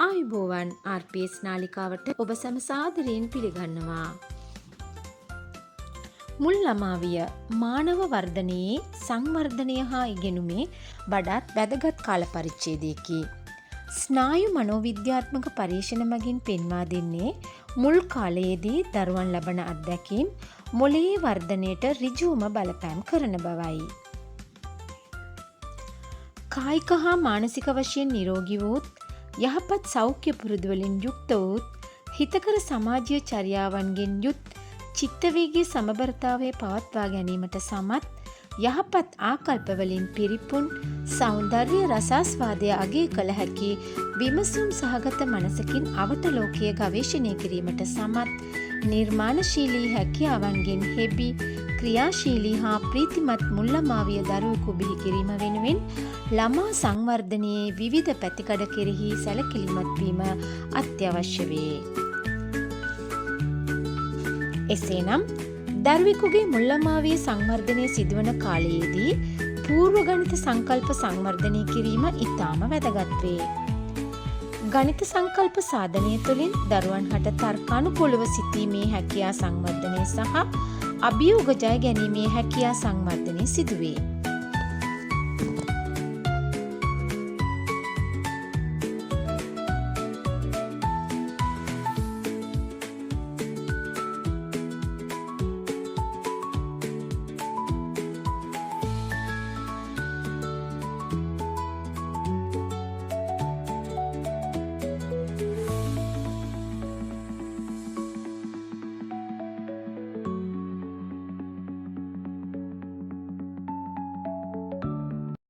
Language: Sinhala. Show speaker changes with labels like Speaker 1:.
Speaker 1: ආයුබෝවන් RPS නාලිකාවට ඔබ සැම සාදරයෙන් පිළිගන්නවා. මුල් ළමාවිය මානව වර්ධනයේ සංවර්ධනය හා ඉගෙනුමේ වඩාත් වැදගත් කාල පරිච්ඡේදයකි. ස්නායු මනෝවිද්‍යාත්මක පරීක්ෂණ මගින් පෙන්වා දෙන්නේ මුල් කාලයේදී දරුවන් ලබන අත්දැකීම් මොළයේ වර්ධනයට ඍජුවම බලපෑම් කරන බවයි. කායික හා මානසික වශයෙන් නිරෝගී වූත් යහපත් සෞඛ්‍ය පුරුදුවලින් යුක්ත වූත් හිතකර සමාජීය චර්යාවන්ගෙන් යුත් චිත්තවේගී සමබරතාවය පවත්වා ගැනීමට සමත් යහපත් ආකල්පවලින් පිරිපුන් සෞන්දර්ය රසාස්වාදය අගය කළ හැකි විමසුම් සහගත මනසකින් අවට ලෝකය ගවේෂණය කිරීමට සමත් නිර්මාණශීලී හැකියාවන්ගෙන් හෙබි ක්‍රියාශීලී හා ප්‍රීතිමත් මුල් ළමාවිය දරුවෙකු බිහි කිරීම වෙනුවෙන් ළමා සංවර්ධනයේ විවිධ පැතිකඩ කෙරෙහි සැලකිලිමත් වීම අත්‍යවශ්‍ය වේ. එසේනම් දරුවෙකුගේ මුල් ළමාවියේ සංවර්ධනය සිදුවන කාලයේදී පූර්ව ගණිත සංකල්ප සංවර්ධනය කිරීම ඉතාම වැදගත් වේ. ගණිත සංකල්ප සාධනය තුළින් දරුවන් හට තර්කානුකූලව සිතීමේ හැකියා සංවර්ධනය සහ අභියෝග ජය ගැනීමේ හැකියා සංවර්ධනය සිදුවේ.